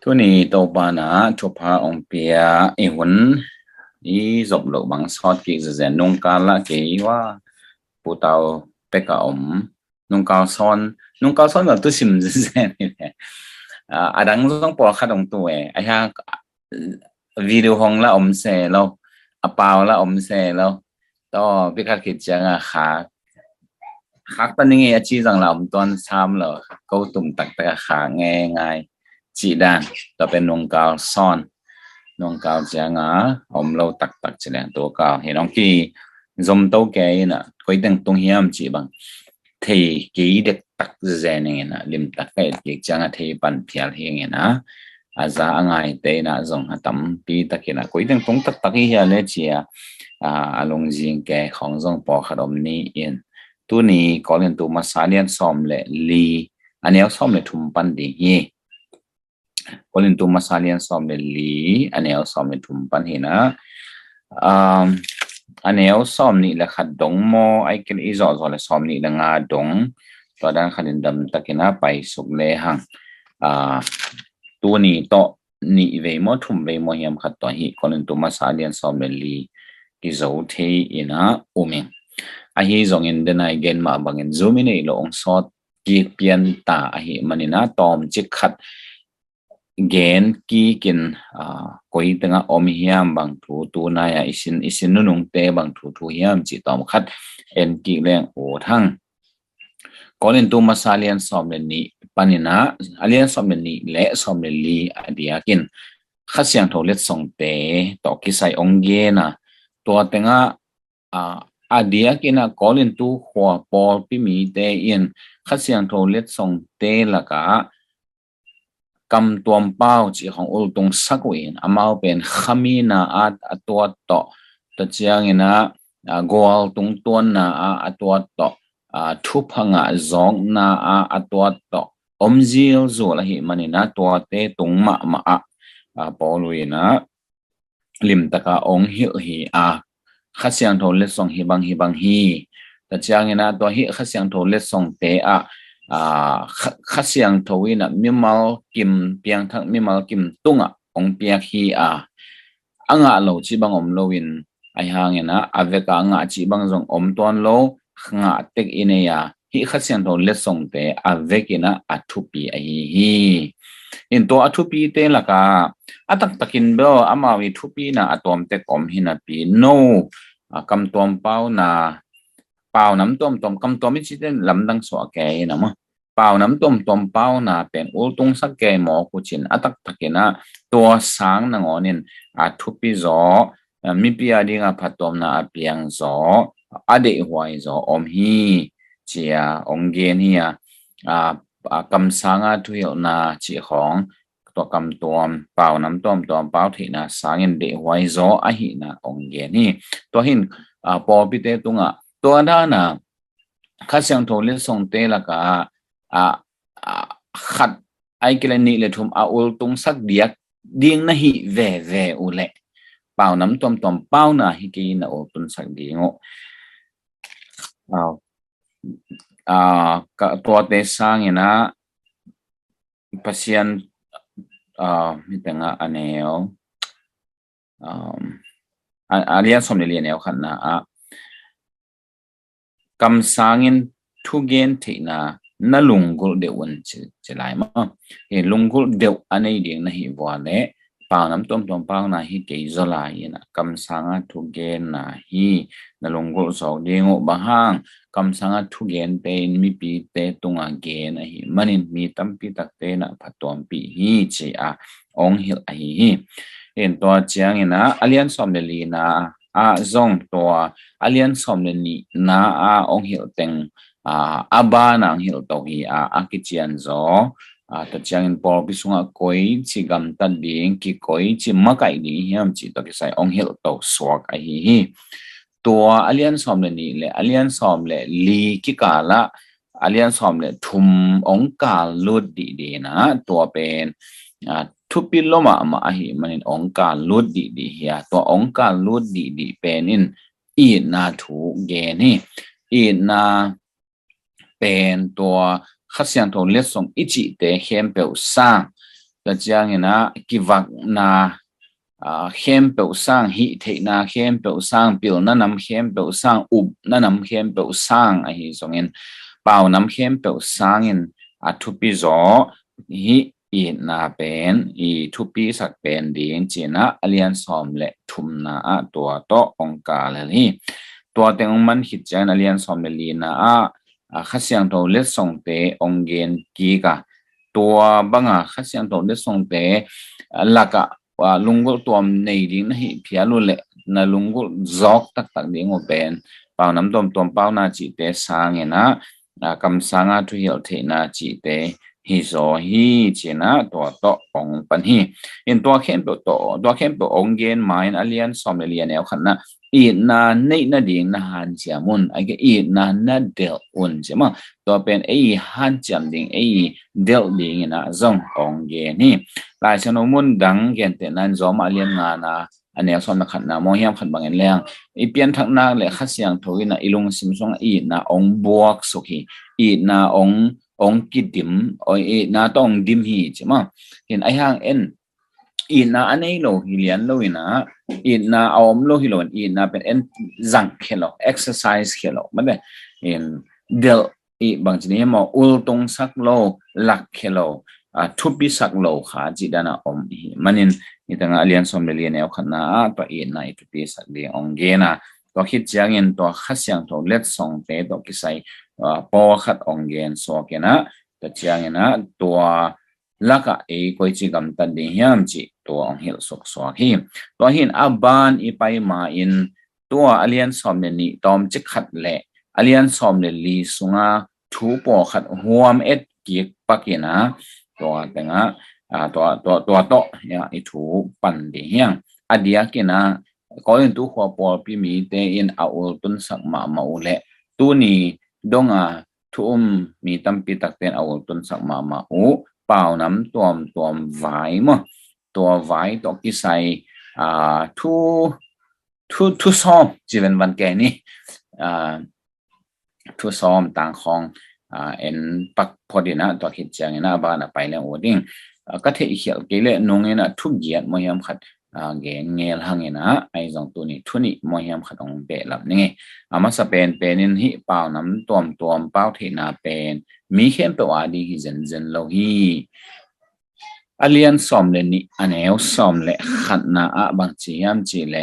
ทุนี้ตัวปานะทุพาองเปียหุ่นนี่จบลงบางสอดกี่เซนนงกาละกี่ว่าปูเตาเป็กอมนงกาซ้อนแบบตัวซิมเซนนี่แหละดังต้องปอขัดองตัวไอ้ฮะวิดีโอของละอมเสเราเปล่าละอมเสเราต่อพิคัดกิจจังขาตอนนี้อาชีพจังเราตอนทำเราเขาตุ่มตักแต่ขาง่ายจีดานต่อเป็นนงกาวซ้อนนงกาวจังเราตักจีแรงตัวกาวเห็นน้องกี่จมโตแกน่ะก็ยังตรงเฮียมจีบังที่กี่เด็กตักเจนเงี้ยนะลิมตักไอ้เด็กจังที่ปันเพียรเงี้ยนะอาจจะง่ายแต่น่ะจงหัดทำปีตักนะก็ยังตรงตักเฮียเลยจีลงจิงแกของจงปอขนมนี้เองตัวนี้ก็เรียนตัวมาสาเลียนซ้อมเลยลีอันนี้ซ้อมเลยทุ่มปันดีก็เรียนตัวมาสาเลียนซ้อมเลยลีอันนี้ซ้อมเลยทุ่มปันเห็นนะอันนี้ซ้อมนี่แหละขัดดงโมไอ้กินอีจอเลยซ้อมนี่แหละงาดงตอนนั้นขัดดำตะกินะไปสุกเลยหังตัวนี้โตนี่เวมทุ่มเวมยามขัดตัวนี้ก็เรียนตัวมาสาเลียนซ้อมเลยลีกิโจเทียนะอุเมงahi zongin denai gen ma bangin zoomine long sot ki pian ta ahi manina tom chikhat gen ki kin koi tenga om hiam bang tu na ya isin nunung te bang tu hiam chi tom khat en ki leng o thang kolin tu masalian som le ni panina alian som le ni le som le li adia kin khasyang tholet song te to ki sai ong ge na to tenga adia kina kolin tu hua pol pi mi te in khasyang tholet song te laka kam tuam pau chi hong ul tung sakwin amau pen khamina atwa to chiang ina goal tung ton na atwa to thupanga zong na atwa to omzil zo la hi manina to te tung ma poluina lim taka ong hi khasyang tholet song hi bang hi ta chiang ina to hi khasyang tholet song te khasyang thowina mimal kim piang thak mimal kim tunga ong piak hi anga lo chi bang om lowin ai hang ina aveka anga chi bang jong om ton lo nga tek ine ya hi khasyang tholet song te avekina athupi hi in to athupi te laka atak takin bo amawi thupi na atom te kom hina pi no kam tom pau na pau nam tom kam tom chi ten lam dang so ke na ma pau nam tom pau na pen ul tung sak ke mo ku chin atak takina to sang na ngonin athupi zo mi pi adinga phatom na apiang zo ade huai zo om hi chia ong gen hi kam sanga thuil na chi khong to kam tom pau nam tom pau thi na sangin de huai zo a hi na ong gen ni to hin po pi te tunga to da na khasyang thole song te la ka khat ai kile ni le thum ul tung sak diak ding na hi ve ule pau nam tom pau na hi ki na ul tung sak dingo ka to te sangina pasian mitanga aneo alian somneli aneo khanna kam sangin thugen theina na lungul de won chelai ma he lungul de anei ding na hi wale pa nam tom pa na hi ke zola ina kam sanga thugen na hi na lungul so dingo bahang kam sanga thugen te mi pi te tunga ge na hi manin mi tampi takte na phatom pi hi chi ong hil hi en to chiang ina alian somneli na zong to alian somneli na ong hil teng aba na hil to hi akichian zo ta chiang in por bisunga koi chi gam ta ding ki koi chi makai ni hiam chi to ki sai ong hil to swak hiตัวอเลียนซอมเลยนี่เลยอเลียนซอมเลยลีกิกาละอเลียนซอมเลยทุมองกาลุดดีนะตัวเป็นทุปิลมาอหิมันองกาลุดดีเฮียตัวองกาลุดดีเป็นอินอีนาถูเกนี่อีนาเป็นตัวขัดเสียงโทนเล็ดส่งอิจิเตเข้มเปลซ่า แต่เจียงนะกิวักนาเข้มเปล่าสร้างหิเทนาเข้มเปล่าสร้างปิลนั่นนำเข้มเปล่าสร้างอุบนั่นนำเข้มเปล่าสร้างไอ้ส่งเงินเปล่านำเข้มเปล่าสร้างเงินทุปีจอหิอีนาเป็นอีทุปีสักเป็นดีจริงนะเลียนสอมเละทุมนาตัวโตองกาเลยตัวเต็งมันหิจานเลียนสอมเลลีนาข้าเสียงตัวเล็ดส่งเตองเกนกีกะตัวบังข้าเสียงตัวเล็ดส่งเตหลักว่าลุงก็ตัวในดิ้งนะฮิพิอาลุเละนะลุงก็จอกตักดิ้งอเป็นเป่าน้ำตัวเป่านาจิเตสางเงนะคำสางทุเหี่ยวเทนาจิเตฮิโซฮิเจนะตัวโตองปันฮิเห็นตัวเข้มตัวเข้มตัวองเกนหมายอเลียนสอมเลียนแนวขันนะอีนาในนาดิ่งนาฮันเจียมุนไอ้ก็อีนานาเดลอุนใช่ไหมตัวเป็นไอ้ฮันเจียมดิ่งไอ้เดลดิ่งนะจงองเกนนี่หลายชนมุนดังเกนเตนันจอมาเลียนงานะอันนี้สอนนักขันนะมองยามขันบางอย่างแรงอีเปียนทักนาเลยขัดเสียงถอยนะอีลุงซิมซงอีนาองบวกสุขีอีนาองกิดิมอีนาต้องดิมฮีใช่ไหมเห็นไอ้ห่างเอ็นอีนาอันนี้โลฮิเลียนโลอินะอีนาเอาอมโลฮิโลนอีนาเป็นเอ็นจังเคโล exercise เคโลมันเป็นเห็นเดลอีบางทีนี้มออุลตงสักโลหลักเคโลทุบบิสักโลขาจิดานาอมอีมันนี่ตั้งเรียนสมเรียนเอาขนาดตัวอีนาทุบบิสักเรียนองเกนะตัวคิดเจียงเงินตัวขัดเสียงตัวเล็ดส่งเตะตัวกิไซปอขัดองเกนสวกนะตัวเจียงเงินตัวลักไอ้ก๋วยจิกำตัดดิยามจิตัวองหิลสกสวกฮิตัวหินอับบานอีไปมาอินตัวเรียนสมเรียนนี่ตอมจิขัดเละเรียนสมเรียนลีสุงาทูปอขัดหัวมเอ็ดกิกปักนะตัวแต่งตัวโตเนี่ยไอ้ทูปันดิยังอดียกินะก็ยังตัวหัวปอพี่มีเตอินเอาตุนสักมาอุเละตัวนี้ดงทุ่มมีตั้มปีตักเตนเอาตุนสักมาอุเป่าน้ำตัวไว้มั้งตัวไว้ตัวกิไซทุซ้อมจีเป็นวันแกนี่ทุซ้อมต่างของเอ็นปักพอดีนะตัวคิดจังนะบ้านไปแล้วโอ้ดิ้งก็เที่ยวเขียวกี่เล่นงเงินทุกเกียรติมวยมขัดเงี้ยหังเงินนะไอ้สองตัวนี้ทุนี่มวยมขัดองเปลับนี่มาสเปนเป็นหิเป่าน้ำตัวเป่าเทนาเป็นมีเข้มเปว่าดีฮิเซนโลฮีอเลียนสอมเลนี่อันเอวสอมเลขัดนาบางจียามจีเล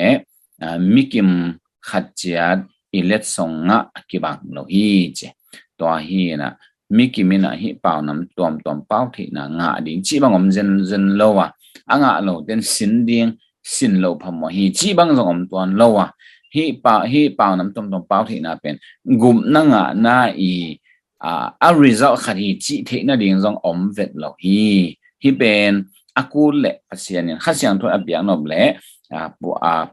มิกิมขัดจีดอิเล็ดสงกิบังโลฮีเจตัวฮีนะมิกิมินะฮิเป่าน้ำตัวเป่าที่นางาดิ้งจีบังอมเจนโลวะอ่างโลเดนสินดิ้งสินโลพมฮีจีบังจงอมตัวโลวะฮิเป่าน้ำตัวเป่าที่นาเป็นกุมนางนาอีresult ขัดฮีจีที่นาดิ้งจงอมเวทโลฮีเป็นอากูเละภาษาเนี่ยข้าเสียงตัวอเปียกนบเละ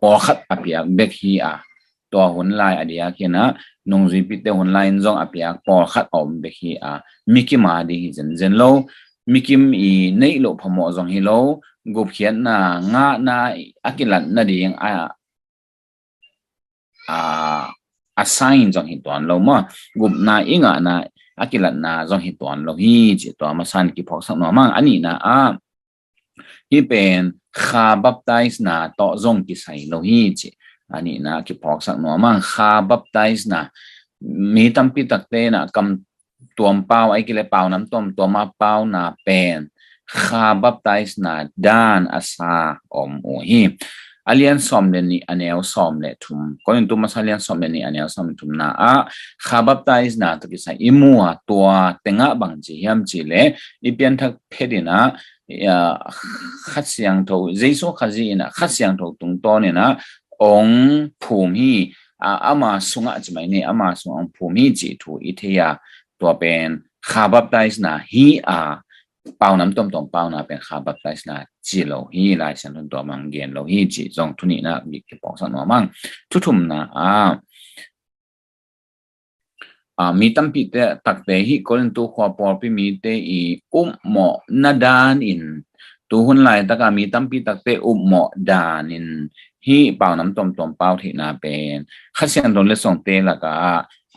ปอขัดอเปียกเบกฮีตัวหุ่นลายอดียกินะนงจีพิเตหุ่นลายจงอเปียกปอขัดอมเบกฮีมิกิมาดีเจนโลมิกิมอีในโลพมอจงฮิโลกุบเขียนงาอากิลันนาดียังassign จงฮิตวันโลมากุบอิงอากิลันจงฮิตวันโลฮีจิตัวมาสันกิพอกสักหน่อมั่งอันนี้นะที่เป็นคาบับไตส์ต่อจงกิไซโลฮีจิอันนี้นะกิพอกสักหน่อมั่งคาบับไตส์มีตั้มปีตักเตนะกำตัวเป้าไอ้กิเลเป้าน้ำตัวมาเป้าเป็นคาบับไตส์ด้านอาซาอมโอฮีอเลียนสอมเลนี่อันเอลสอมเลทุมก็ยังตัวมาเลียนสอมเลนี่อันเอลสอมทุมคาบับไตส์ตัวกิไซอิมัวตัวเต็งบังจียามจีเลอีเปียนทักเพดินะขัดเสียงถูเจสุขัดจีนะขัดเสียงถูตรงตัวเนี่ยนะองภูมิอามาสุงะจิไหมเนี่ยอามาสุงภูมิจิถูอิทยาตัวเป็นคาบับไตส์ฮีเป่าน้ำต้มเป่าเป็นคาบับไตส์จีโลฮีลายฉันตัวมังเกียนโลฮีจีจงทุนี่นะมีกี่ปองสันหัวมั่งทุมนะมีตั้มปีเตตักเตฮิคนตัวขวบปอปีมีเตอีหมอนาดานินตัวหุ่นลายตะกามีตั้มปีตักเตหมอดานินฮีเป่าน้ำต้มเป่าที่นาเป็นข้าเสียงตนเลส่งเตละกะ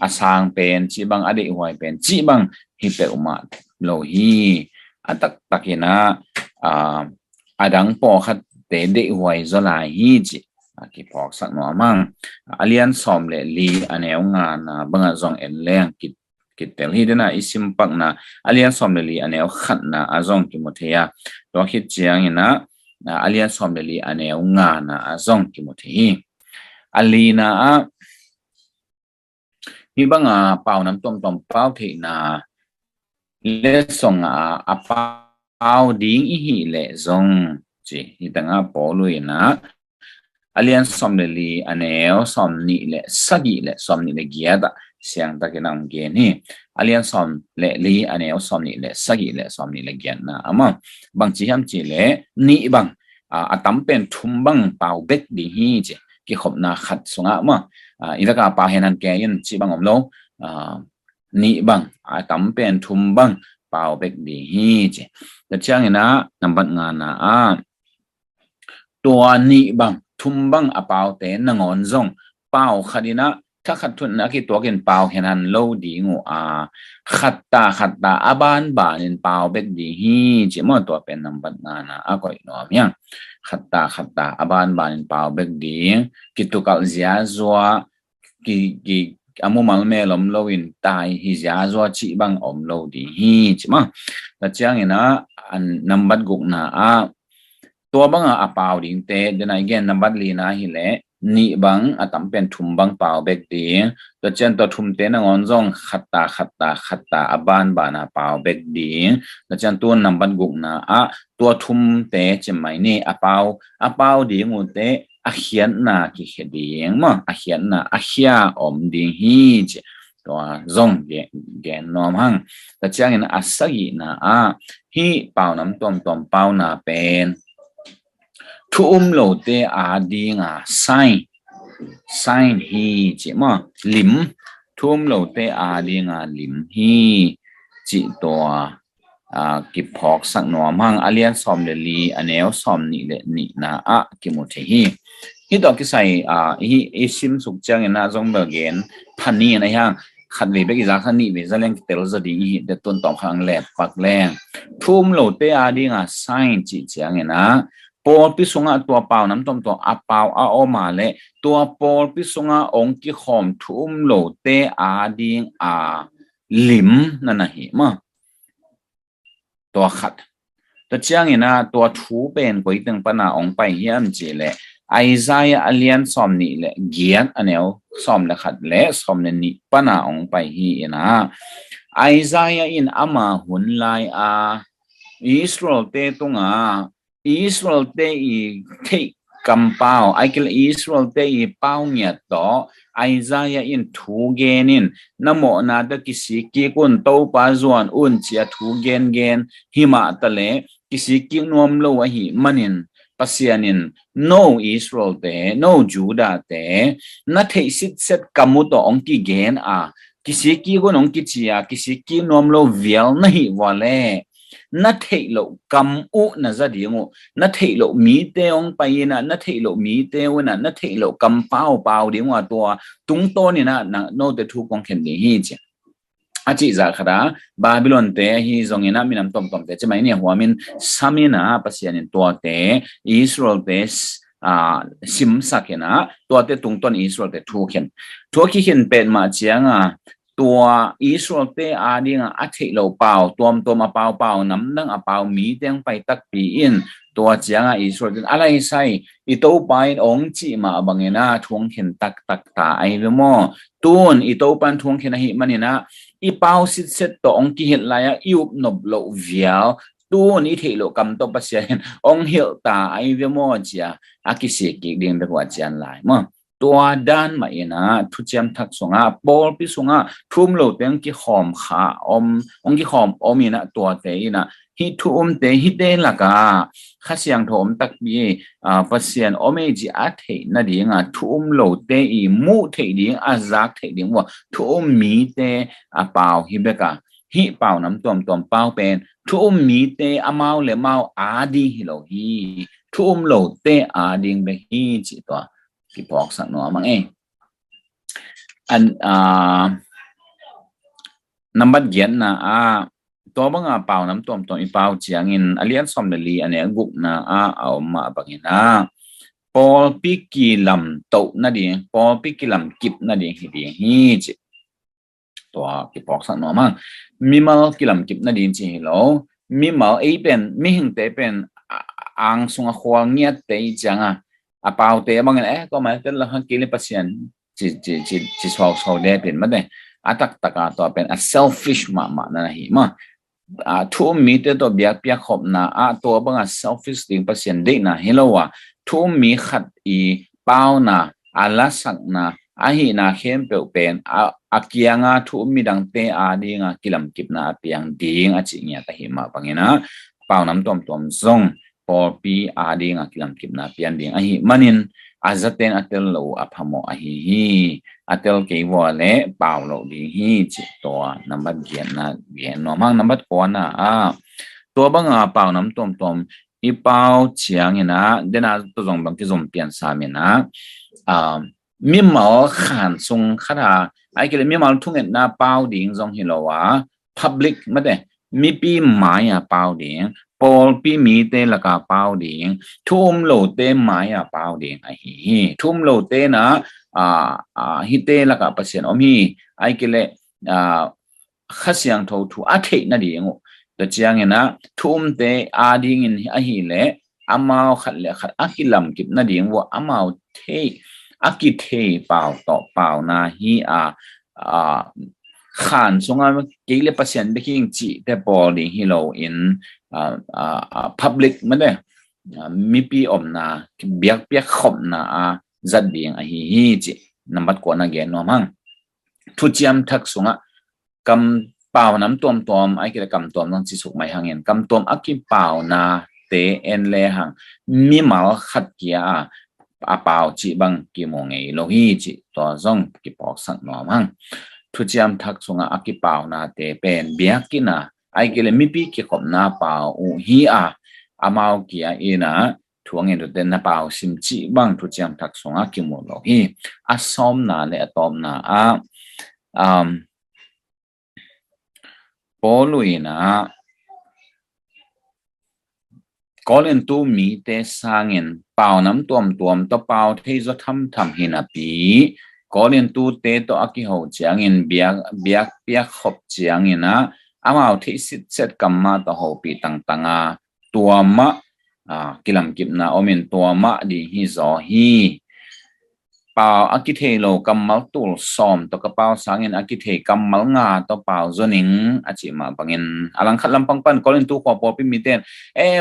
อาสางเป็นจีบังอดีหวยเป็นจีบังฮิเปอุมาโลฮีตักนะ adang po khat te de huai zo la hi ji ki phok sak no mang alian som le li aneu nga na banga zong en leng ki tel hi dena isim pak na alian som le li aneu khat na azong ki motheya to hit chiang ina alian som le li aneu nga na azong ki mothehi alina a hi banga pau nam tom pau the na le song a pau ding hi le zong ji hi tanga po lu ina alian som le li aneo som ni le sagi le som ni le giada siang ta kenang ge ni alian som le li aneo som ni le sagi le som ni le gian na ama bang chi ham chi le ni bang atam pen thum bang pau bek di hi je ki khop na khat sunga ma ida ka pa henan ke yin chi bang om lo ni bang atam pen thum bang pau bek di hi je ta chang ina number nga naตัวนี้บังทุ่มบังอปาวเตนงอนซงเปาขัดนะถ้าขัดทุนนะคิดตัวกินเปาเห็นหันโลดีงูขัดตาอบานบานินเปาเบ็ดดีฮีจิมอตัวเป็นนำบัดงานะก็อีกหน่อยยังขัดตาอบานบานินเปาเบ็ดดีกิตุกัลเซียซัวกิอามุมัลเมลอมโลวินตายฮิเซียซัวจิบังอมโลดีฮีจิมอแต่เจ้าเห็นนะอันนำบัดกุกนะตัวบังเปาดิ่งเตเดนายเกนนับบัดลีนะฮิเลนี่บังตั้มเป็นทุ่มบังเปาเบกดีตัวเจนตัวทุ่มเตนงอนซงขัดตาอบานบานาเปาเบกดีตัวเจนตัวนับบัดกุกนะตัวทุ่มเตจะไม่นี่เปาดีงูเตเขียนนากิเขดีมั้งเขียนนาเขียอมดีฮีจตัวซงเกนนอมหังตัวเจนสักนะฮีเปาน้ำต้มเปานาเป็นทุ่มโลเตดีงไซน์ฮีจิมาลิมทุ่มโลเตดีงลิมฮีจิตัวกิพอกสักหน่อมังอเลียนซอมเดลีอันเอลซอมนี่เลนี่นะกิมุเทฮีที่ดอกกิใส่ฮีซิมสุกจังนะจงเบเกนพันนี่นะฮะขัดเลยไปกิจการนี่เวจะเล่นเตลจะดีเด็ดต้นต่อข้างแหลกปักแรงทุ่มโลเตดีงไซน์จิจังนะปอลพิสุงะตัวเปล่าน้ำต้มตัวเปล่าออกมาเลยตัวปอลพิสุงะองค์ขอมทุ่มโลเตดิงลิมนั่นนะฮิมาตัวขัดตัวเชียงนะตัวทูเป็นก๋วยเตี๋ยวปนาองไปเฮียมจีเลยไอซายอเลียนสอมนี่เลยเกียนอันเนี้ยสอมเลยขัดเลยสอมนี่ปนาองไปเฮียนะไอซายอินอามาหุนไลอิสราเอลเตตุงอิสราเอลเตอีเทกัมเปาไอเกลอิสราเอลเตอีเปาเนี่ยต่อไอซายอินทูเกนินน้ำโมนาตะกิสิกิกุนโตปาจวนอุนเชียทูเกนหิมาตะเลกิสิกินวมโลวะหิมันินปัสยานิน no Israel เต no Judah เตนัทเทสิตเซตกัมมุตองกิเกนกิสิกิกุนองกิชีกิสิกินวมโลเวลนะหิวะเลนัทเทโลกัมอุนะซะดีงูนัทเทโลมีเตองไปนะนัทเทโลมีเตวนะนัทเทโลกัมเปาดีงว่าตัวตุงโตนี่นะโนเตทุกองเข็นดีฮีจิอาจิจากระบาบิลอนเตฮีซงเงินะมินำต้มเตจะไม่เนี่ยหัวมินสามินะปัสยานินตัวเตอิสราเอลเตซิมสักนะตัวเตตุงต้นอิสราเอลเตทุกเข็นเป็นมาเจียงตัวอิสราเอลเตดีงอัฐิโลเปาตัวมาเปาน้ำนั่งเปามีเตียงไปตักปีอินตัวเจียงอิสราเอลอะไรใส่อีโตไปองจีมาบังเงินะทวงเข็นตักตาไอเวมอตูนอีโตปันทวงเข็นหิมันนะอีเปาสิเซตตัวองกิเห็นไรอิวหนบโลเวียวตัวนี้เทโลกำตัวปัสยานองเหี่ยวตาไอเวมอเจียอากิเสกิเดียงเบกว่าเจียนหลายมั้งตัวด้านมาเองนะทุจริตทักษงบอลพิสุงทุ่มโลเต็งกี่หอมขาองกี่หอมมีนะตัวเตยนะฮิทุ่มเตฮิเดลักข้าเสียงถมตักบีปัสยานเมจิอาเทนะดีงทุ่มโลเตอีมูเทดีงจักเทดีงว่าทุ่มมีเตเปล่าฮิเบกฮิเปล่าน้ำตัวเปล่าเป็นทุ่มมีเตเมาเลเมาดีฮิโลฮีทุ่มโลเตดีงเบฮีจิตัวที่พอกสักหน่อมั้งอันนับบัดเย็นนะ ตัวบางอาเป่าน้ำต้มตัวอีเป่าเจียงินอเลียนสมเดลีอันเนี้ยกุกนาเอามาบางอย่างนะพอปิกิลำโตนั่นเองพอปิกิลำกิบนั่นเองฮีจิตัวกิบปอกสักหน่อยมั้งมีมากิลำกิบนั่นเองจีโลมีมาเป็นมีหิงเตเป็นอ่างสงขวางเงียเตจังเป่าเตบางอย่างก็หมายถึงเรากินเลยปัสยันจีสาวสาวเดเป็นมาเดตักตัวเป็น selfish มานั่นเองมั้งทุ่มมีแต่ตัวเบียกเปียขบนะตัวบางselfish ดิ่งเปอร์เซ็นต์ได้นะเห็นแล้วว่าทุ่มมีขัดอีเป้านะลัสักนะหินะเข้มเปลวเป็นเกียงทุ่มมีดังเตดิ่งกิลำกิบนะเปียงดิ่งจิเงียแต่หิมะบางอย่างนะเป้าน้ำต้มซงพอปีดิ่งกิลำกิบนะเปียงดิ่งหิมันินจัดเต็นอัตเตลโลพมอหิอัตเตลเกวอลเล่เป่าโลดีฮีจิตัวน้ำบัดเกียนนะเกียนนอมังน้ำบัดก่อนนะตัวบางเป่าน้ำต้มอีเป่าเชียงนะเดน่าตัวจงบางที่จงเปลี่ยนสามีนะมีหมอขันทรงขนาดไอ้เกลือมีหมอทุ่งเงินนะเป่าดิ่งจงเห็นแล้วว่า public ไม่ได้มีปีหมายเป่าดิ่งพอปีมีเตละกาเป่าดิ่งทุ่มโลเตหมายเป่าดิ่งไอ้ฮีทุ่มโลเตนะฮิเตละกาเปอร์เซ็นต์มีไอ้เกลือข้าเสียงทูอาเทนั่นเองแต่เจียงนะทุ่มเตดิ่งไอ้ฮีเล่อามาขัดเละขัดกิลำกิบนั่นเองว่าอามาเทกิเทเป่าต่อเป่านะฮีขันสงฆ์กี่เลเปอร์เซ็นต์เด็กยิ่งจีแต่พอดีฮิโลอินpublic ไม่ได้มีปีอมนะเบียกขบนะจัดเบียงฮีจีนับก่อนนะเกณฑ์น้องมั้งทุจริตทักสงฆ์กำเป่าน้ำตัวไอ้เกี่ยวกับกำตัวต้องจิสุกไม่ห่างเงินกำตัวกิเป่านะเตเอ็นเลหังมีหมาขัดเกียเป่าจีบังกี่โมงไงโลหิจีตัวจงกี่ปอกสักน้องมั้งทุจริตทักษงกิเป่านาเตเป็นเบียกินะไอ้เกลมีปีกิขบนาเป่าฮีอามาเกียนะทวงเงินตัวเดนนาเป่าสิมจีบังทุจริตทักษงกิโมโลฮีซ้อมนาเลตอมนาปอลุยนะก็เล่นตู้มีเตสร้างเงินเป่าน้ำตัวตัวเป่าที่จะทำหินาปีก็เรียนตู้เตะตัวกิเขาเจียงเงินเบียกขบเจียงเงินนะเอาที่เสร็จกรรมะตัวหัวปีต่างๆตัวมะกิลำกิบนะอมินตัวมะดีฮิโซฮีเป่ากิเทโลกรรมะตัวซ้อมตัวกระเป๋าสางเงินกิเทกรรมะงาตัวเป่าจนิงจิมาบางเงินอลังคัดลำปังปันก็เรียนตู้ขอปอพิมิเตน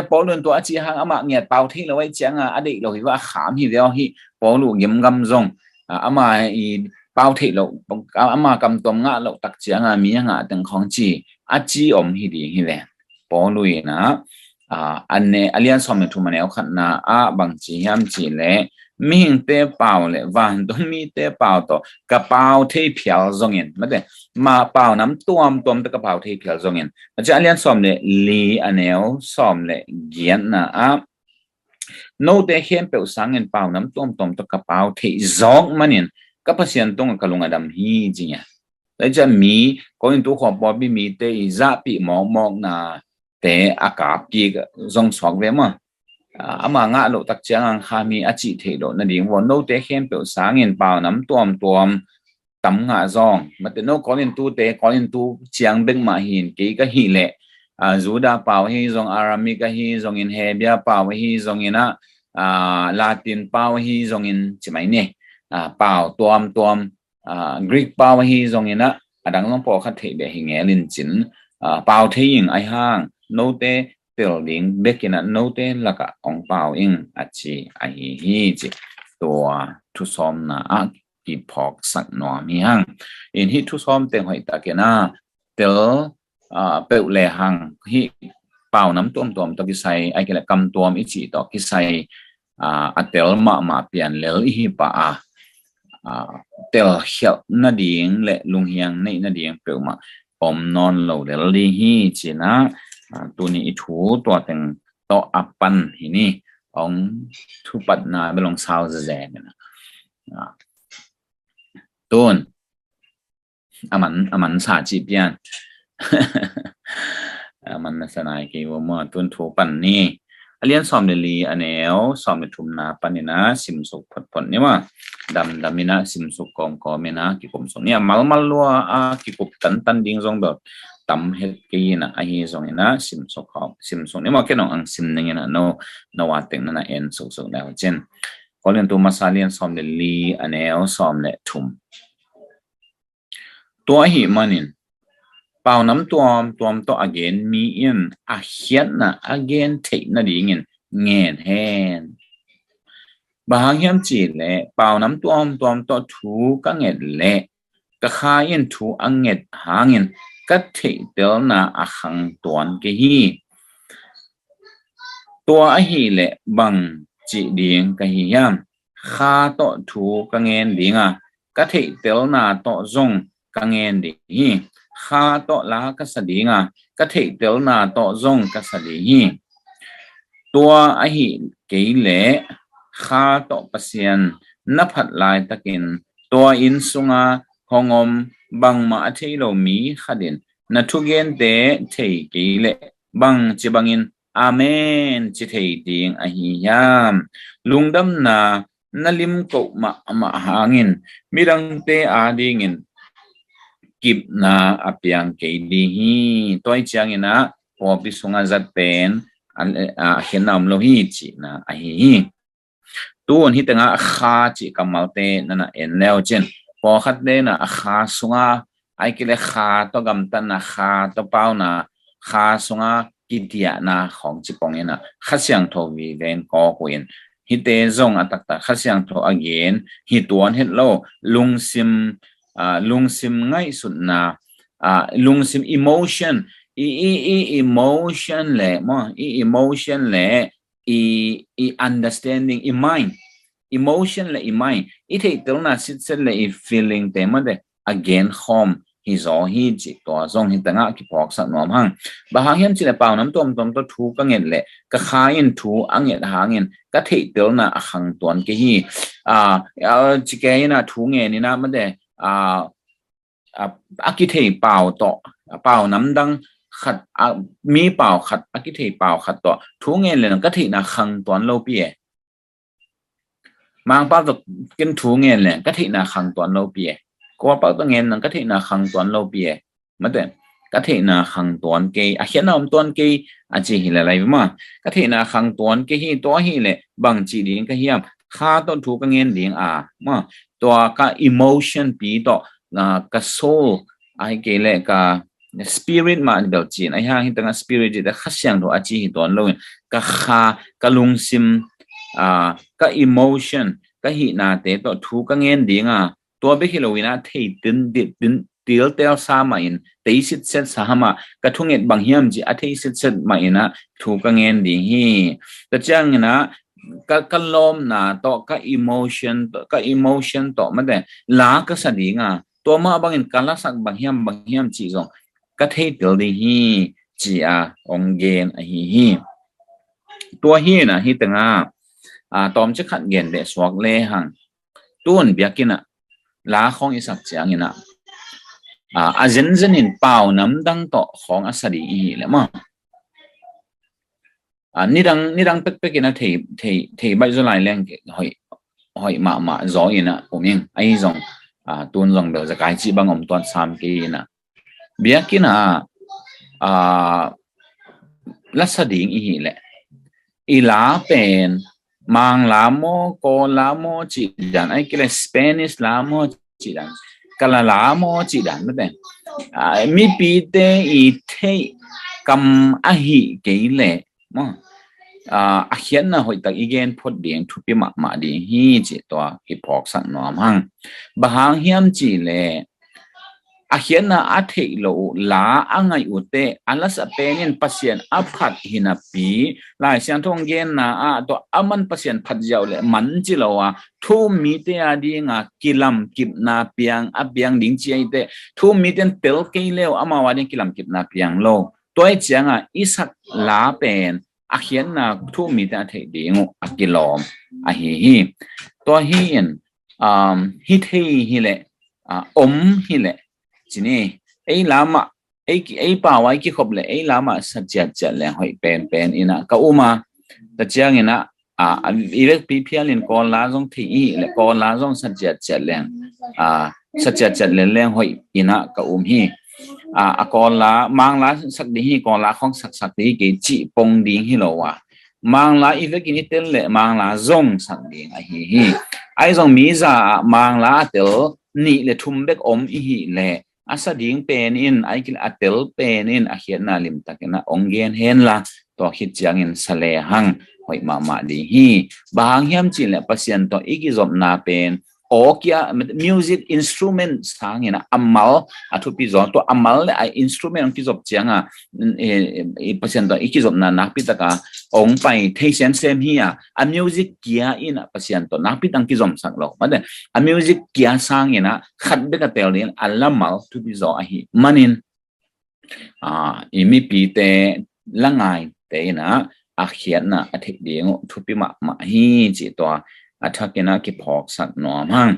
ปอเรียนตัวจิหางอามาเงียเป่าที่เราไว้เจียงอดีตเราเห็นว่าขามฮีเดียวฮีปอลูกยิ้มกำจงอามาอีเป่าที่เราอามา กำตัวงาเราตักเจียงมีงาตั้งของจีจีอมฮิดีฮิแลปอลุยนะอันเนอเลียนสมัยทุมันเอาขันนะบางจียามจีเล่มีหิงเตะเป่าเลยวันต้องมีเตะเป่าต่อกระเป๋าที่เพียวจงเงินไม่ได้มาเป่าน้ำตัวตกระเป๋าที่เพียวจงเงินอาจารย์เลียนสมัยลีอันเนลสมัยเกียนนะโน้ตเขียนเปล่าสังเงินเป่าน้ำต้มตกระเป๋าที่จงมันเนี่ยก็พัศยันตรงกับลุงอดัมฮีจริงอ่ะแล้วจะมีคนตัวขอบบีมีเตะจับปีมองนะแต่อากาศกีก็จงสวกเวมั้งอามางะโลตักเจียงขามีอาจิเทโลนั่นเองว่าโน้ตเขียนเปล่าสังเงินเป่าน้ำต้มตำงาจงมันแต่โน้ตก่อนเรียนตัวเตะก่อนเรียนตัวเจียงเบ่งมาหินกีก็หิเละจูดาเป่าให้จงอารามิกให้จงอินเฮเบียเป่าให้จงอินะลาตินเป่าให้จงอินใช่ไหมเนี่ยเป่าตัวกรีกเป่าให้จงอินะดังนั้นพอคัดเทเดหิงเอลินจินเป่าที่ยิงไอห้างโนเตเตลลิงเบกินะโนเตละกะองเป่าอิงอาจีไอฮีจิตัวทุสอมนะกีพอกสักหน่อมีห้างอินที่ทุสอมเต็งหอยตะเกนะเตลเปลเลหังที่เป่าน้ำต้มตะกิไซไอเกละกำตัวมิจิตอกิไซอัตเตลมาเปลี่ยนเลอีปะเตลเขียวนาดีงและลุงเฮียงในนาดีงเปลมาอมนอนเหลาเดลลีฮีจีนะตัวนี้ถูตัวแต่งโตอัปปันที่นี่องทุปัดนาไปลงซาวแซนนะต้นอามันสาจีเปียน มันสนายกี่ว่าตุนทูปันนี่เลียนสอมเดลีอันเอวสอมเดทุมนาปันนี่นะสิมสุกผลนี่ว่าดำมินะสิมสุกกอมมินะกิกุมสงเนี่ยมัลลัวกิกุบตันดิ้งซงแบบตำเฮ็ดกี่นะไอฮีซงนี่นะสิมสุกเขาสิมสุกนี่ว่าแค่น้องอังสิมนี่นะโนวาเต็งนั่นนะเอ็นสุกแล้วเจนก็เรียนตัวมาซาเลียนสอมเดลีอันเอวสอมเดทุมตัวหิมันินเป่าน้ำตัวตัว again มีอินอาเขียนนะ again เทนะดีเงินเงินแฮนบางยามจีเล่เป่าน้ำตัวถูก็เงินเล่ก็ขายอินถูอังเงินหาเงินก็เทเดลนะอาขังตัวกี่ฮีตัวฮีเล่บางจีดีงก็ฮียามข้าตัวถูก็เงินดีงะก็เทเดลนะตัวจงก็เงินดีข้าโตลากษดีงาก็เทเดลนาโตจงกษดีฮีตัวอหิเกเลข้าโตปเสียนนับผัดลายตะกินตัวอินสุงาหงอมบังมาเทโลมีขดินนัทุเกนเตเทเกเลบังจิบังอินอาเมนจิเทดิงอหิยามลุงดำนาลิมโกมาหางินมิรังเตอาดิงินกิบนาอเปียงเกดีฮีตัวอีจังนะพอพิสุงาจัดเป็นเห็นนามโลหิจินะไอฮีตัวนี้ตั้งข้าจิกำมาเตนั่นเอ็นแล้วเจนพอขัดเดนะข้าสุงาไอกิเลข้าตัวกำตันนะข้าตัวเป้านะข้าสุงากิเดียนะของจิปองเองนะข้าเสียงทวีเวนก็คุยฮิเตจงอัตตาข้าเสียงทอเกนฮิตวนเฮตโลลุงซิมลุงซิมง่ายสุดนะลุงซิม emotion emotion เลยมั้งemotion เลยunderstanding mind emotion เลย mind ที่ตรงนั้นสิ่งเลย feeling แต่มันเด again home his or he จิตตัวทรงหิตงะquiพอกสักหน่อมหังบางอย่างจิเลเป่าน้ำตัวตัวถูก็เงินเลยก็ขายอินถูอังเงินหาเงินก็ที่ตรงนั้นขังตัวนี้จิเกย์นะถูเงินนี่นะมันเดอากิเทเป่าต่อเป่าน้ำดังขัดมีเป่าขัดอากิเทเป่าขัดต่อทุกเงินเลยนะก็ที่นะขังตัวเราเปียมังเป่าตัวกินทุกเงินเลยก็ที่นะขังตัวเราเปียก็ว่าเป่าตัวเงินนั่นก็ที่นะขังตัวเราเปียมาเด็ก็ที่นะขังตัวเกย์อาเขียนเอาตัวเกย์อาจีหิอะไรบ้างก็ที่นะขังตัวเกย์ตัวหิเลยบางจีดีก็เฮียมข้าต้นทุกเงินเลี้ยงมาตัวก็ emotion ปีต่อก็ soul ไอ้เกล้ก็ spirit มาเดี๋ยวจีนไอ้ห่างที่ตั้ง spirit จะขัดเสียงตัวอาจีตัวนู้นก็ข้าก็ลุงซิมก็ emotion ก็หินาเตตัวทุกเงินเลี้ยงตัวเบคิโลวินาเทดินเดียวเตลสามาอินเตยสิทธิ์เซตสามาก็ทุกเงินบางอย่างจีอาเทยสิทธิ์เซตมาอินะทุกเงินดีฮีแต่จังนะก็ลมนะต่อก็ emotion ต่อมันแต่ลาก็สดีงาตัวมาบางอย่างการรักษาบางอย่างจีจงก็เทเดลดีฮีจีองเกนฮีตัวฮีนะฮีตั้งตอมจะขัดเงินเดสวกเลหังตัวนี้เบียกินะลาของอิสักเจียงนะเจนนินเป่าน้ำดังต่อของอสดีฮีเลยมั้งนี่ดังเป๊กๆนะเทใบจะลายแรงหอยมาจอยนะผมยังไอ้จงตัวจงเดี๋ยวจะกลายจีบังอมตอนสามกีนะเบียกินะลักษณะอีแหละอีลาเป็นมังลาโมโกลาโมจีดันไอ้กิเลสเปนิสลาโมจีดันกาลาโมจีดันไม่ได้มีปีเตอีเทกัมอะฮิเกเลมั้งอาเขียนนะหอยตะอีเกนพอดีทุบปีมาดีฮีจิตัวอีพอกสักหน่อมังบางเฮียมจีเลอาเขียนนะอาเทโลลาอ่างไงอุเตอันละสเปนินปัสเซียนอภัดหินาปีลายเสียงทงเกนนะตัวอามันปัสเซียนพัดเจ้าเลมันจิโลวะทุ่มมีเตอดีงากิลัมกิบนาเปียงอเปียงดิ้งเจียเตทุ่มมีเตนเตลเกเลวอามาวาดิกิลัมกิบนาเปียงโลตัวไอ้เจียงอิสักลาเป็นอาเขียนนะทุ่มมีแต่เทดีงูอากิลอมฮีตัวฮีนฮิเทฮีเลอมฮีเลจีนี่ไอ้ลามา ai pa wai ki khop le ai lama sajat jat le hoi pen ina ka uma ta chiang ina irek pi phialin ko la jong thi le ko la jong sajat jat le sajat jat le le hoi ina ka hi ko la mang la sak di hi ko la khong sak di ke chi pong ding hi lo wa mang la irek ni tel le mang la jong sak ding hi ai jong mi za mang la tel ni le thum bek hi le asa ding pen in ai kil atel pen in a hian na lim takena ongen hen la to hit chiang in sale hang hoi ma di hi bang hiam chin le pasien to igi zop na pen o kia music instrument sang ina amal athu pi zo to amal le ai instrument ki zop chianga pasien to igi zop na pi taka ong pai thei sen sem hi a music kia ina pasien to na pi tang ki zom sang lo ma de a music kia sang ina khat be ka tel ni alamal tu bi zo a hi manin imi pi te langai te na a khian na a thik ding thu pi ma hi chi to athakena ki phok sak nom hang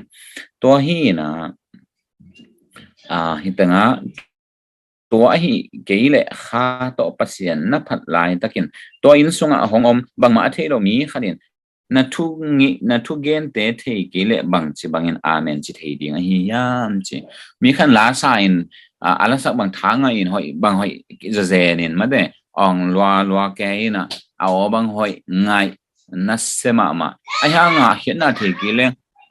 to hi na hitanga to hi keile kha to pasien na phat lai takin to in sunga hongom bangma thelo mi khanin na thu gen te the keile bang chi bangin amen chi thei ding hi yam chi mi khan la sain ala sak bang thanga in hoi bang hoi za zenin ma de ong lwa ke ina aw bang hoi ngai na sema ma ai ha nga hian na the keile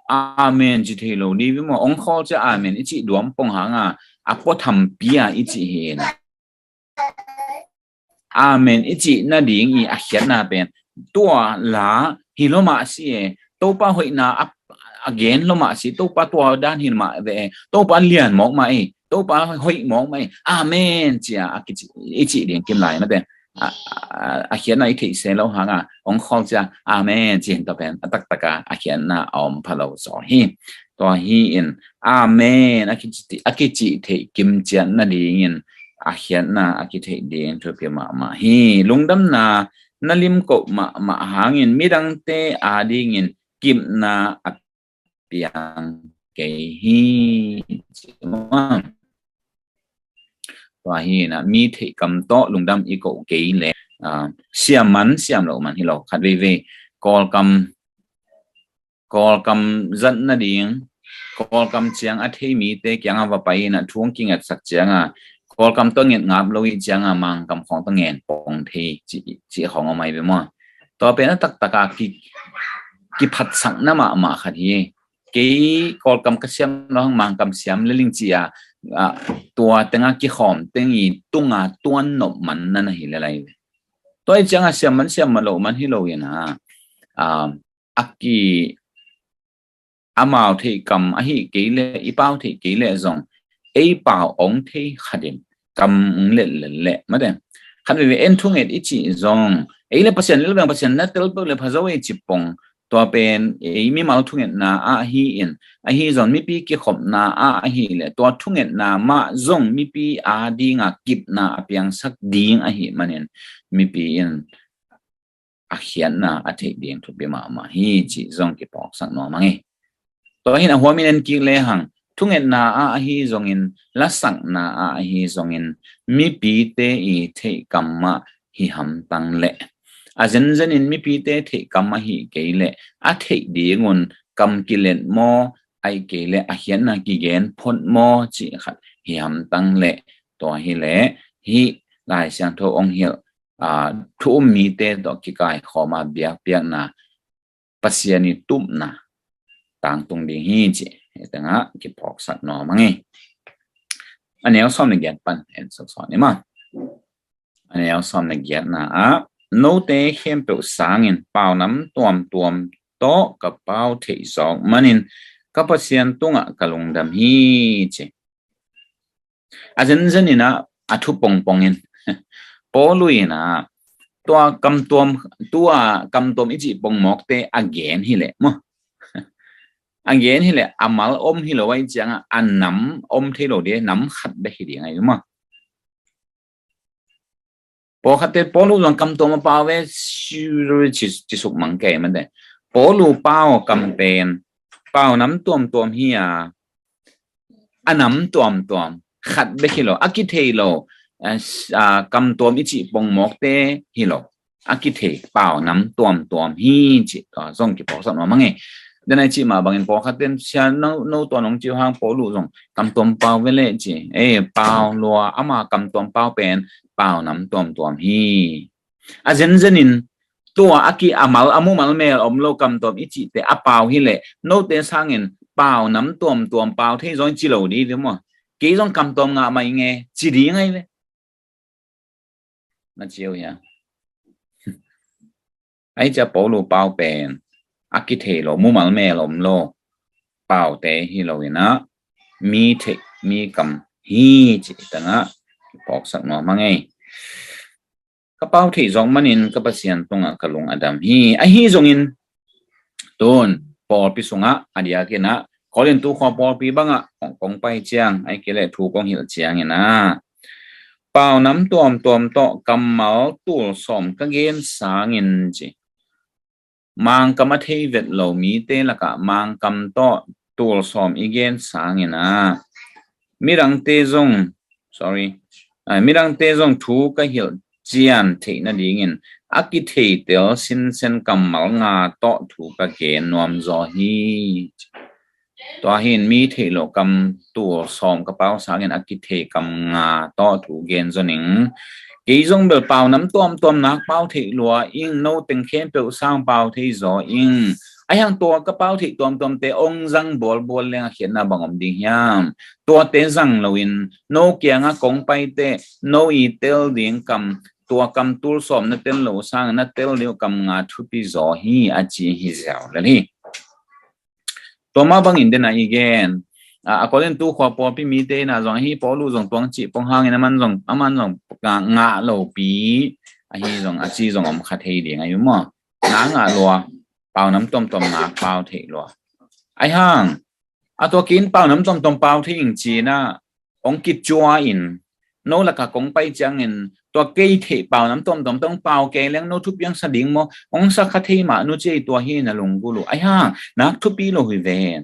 amen chi thei lo ni bi mo ong kho cha amen ichi duam pong ha nga apo tham pia ichi hen amen ichi na ding I a hian na pen tua la hiloma si to pa hoi na again loma si to pa tua dan hin ma ve to pa lian mok mai to pa hoi mok mai amen chia akichi ichi ding kim lai ma de a hian na ithi se lo ha nga ong khong cha amen chin to pen tak taka a hian na om phalo so hi to hi in amen akichi the kim chian na ding in a hian na akithei ding thu pi ma hi lungdam na nalim ko ma hangin midang te ading in kim na apiang ke hi ma to hi na mi thei kam to lungdam I ko ke le siam lo man hi lo khat ve kol kam zan na ding kol kam chiang a thei mi te kyang wa pai na thuang king at sak chiang kol kam to nget ngap lo I chiang mang kam khong to ngen pong the chi khong mai be mo to pe na tak taka ki phat sang na ma khat hi ke kol kam ka siam lo mang kam siam le ling chi tua tenga ki khom tengi tunga tuan no man na hi le lai to I chiang siam ma lo man hi lo ina aki amao the kam a hi ke le I pau the ke le zong ai pau ong the khadim kam le ma de khan we en thung et ichi zong ai le pasien le bang pasien na tel pe le phazo e chipong to pen ai mi mal thung et na a hi zong mi pi ki khop na a hi le to thung et na ma zong mi pi a dinga kip na apiang sak ding a hi manen mi pi in a khian na a the ding thu be ma hi chi zong ki pok sak no mangi to hin a huamin ki le hang thungen na a hi zongin lasang na a hi zongin mi pi te I the kamma hi ham tang le a zen in mi pi te the kamma hi ke le a the di ngun kam kilen mo ai ke le a hian na ki gen phon mo chi khat hi ham tang le to hi le hi lai sang tho ong hil thu mi te do ki kai khoma bia na pasiani tum na tang tung ding hi chi etanga ki phok sat no mangi anel som ne gyat pan en so so ni ma anel som ne gyat na no te hem pe sangin pau nam tuam to ka pau thei zong manin ka pasian tunga kalung dam hi chi azen ina athu pongin poluina tua kam tom ichi pong mok te again hi le mo again hi le amal hi lo wai chang anam the lo de nam khat be hi ding ai ma po khate polu long kam tom pa we shu chi suk mang ke man de polu pao kam pen pao nam tom hi anam tom ขัดเบฮิโลอากิเทโลกำตัวมิจิปงมอกเตฮิโลอากิเทเปล่าน้ำตัวฮีจิต่อส่งกี่ปอกสนอมั้งไงเดี๋ยวในจิมาบางอินปอคัดเต้นเชียโนตัวน้องจิวหางปอลูส่งกำตัวเปล่าเวเลจิเปล่าลัวอามากำตัวเปล่าเป็นเปล่าน้ำตัวฮีเจนินตัวอากิอามาอามุมาลเมลอมโลกำตัวอิจิแต่อาเปล่าฮิเลโนเตสร้างเงินเปล่าน้ำตัวเปล่าที่ร้อยจิโลดีหรือมั้งกี่ร้องกำตัวงาไม่ไงจีดีไงเลยนั่นเชียวเฮียไอ้จะปอลูเปล่าเป็นอากิเทโลมุมาลเมลอมโลเปล่าแต่ฮิโลเนะมีเทมีกำฮีจิตนะบอกสักหน่อยมั้งไงกระเป๋าที่จงมันอินกระเป๋าเสียนตรงกระลงอดัมฮีไอฮีจงอินต้นปอปิสุงะอดียกินะขอเรียนตัวขอปอปีบังของไปเจียงไอเกล็ดถูกของหิวเจียงเงี้ยนะเปล่าน้ำตัวโตกำเมาตัวสมกระเกณฑ์สางินจีมังกำมาเทวิตเหล่ามีเตละกะมังกำโตตัวสมอีเกณฑ์สางินนะมีรังเตจง sorry มีรังเตจงถูกกับหิวเจียนเทนั่นดีเงินอากิเทเตียวสินเซนกำเมางาโตถูกกับเกณฑ์นวมจอฮีตัวเห็นมีเทโลกำตัวสอมกระเป๋าสาเงินอากิเทกำงาโตถูกเกณฑ์จนิงกี่จงเบลเปล่าน้ำตัวนักเป้าเทลัวอิงโนตึงเข้มเปลสร้างเป้าเทจออิงไอ้ยังตัวกระเป๋าเทตัวเตองจังบอลเลี้ยงเขียนนาบังอมดิยามตัวเตจังลวินโนเกียงกงไปเตโนอีเตลเดียงกำตัวกำตัวสอมนั่นเตลโลสร้างนั่นเตลเลี้ยวกำงาทุปิจอฮีอาจีฮิเซลเลยนี่ตัวมาบังอินเดนอีเกนaccording to ขอปอพี่มีเตนะจงฮีปอลูจงตวงจิปงหางเงินมันจงมันจงงาโลปีฮีจงอาจีจงอมขัดเทียงอายุมั้งนางาลัวเปล่าน้ำต้มนาเปล่าเทลัวไอ้ห้างตัวกินเปล่าน้ำต้มเปล่าที่อิงจีนะองกิจจัวอินโนละกะกงไปจังเงินตัวเกยเทเปล่าน้ำต้มต้องเปล่าเกยเลี้ยงโนทุบยังสดิ่งมั้งองสักขัดเทียมาโนเจตัวฮีน่ะลงกุลุไอ้ห้างนักทุบปีโลหิเวน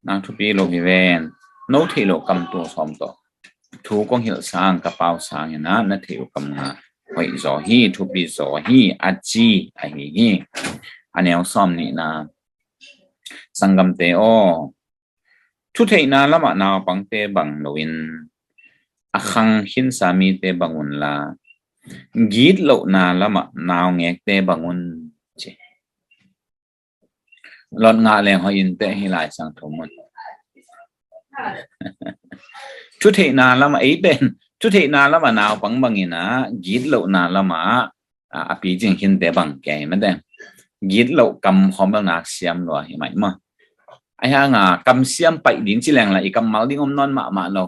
นางทุบีโลหิเวนโนเทโลกำตัวสอมตัวถูกงหิลสางกระเป๋าสางนะนั่นเทโลกำงาหอยจอฮีทุบีจอฮีอาจีไอ้ฮีอันนี้ซ้อมนี่นะสังกัมเตโอทุเทนาละมานาปังเตบังโลวินอคังหินสามีเตบังอุนลากีดโลนาละมานาวเงกเตบังอุนเจหลอดงาแรงหอยินเตะให้ลายสังทมันชุดเทนาละมาเป็นชุดเทนาละมานาวปังบังอินะกีดเหล่านาละมาปีจิงหินเตะบังแกมันแต่กีดเหล่ากำหอมแล้วนักเสียมเลยเห็นไหมมั้งไอ้ห่างกำเสียมไปดิ้งจีแรงละอีกำเมาดิ้งอมนอนมาเรา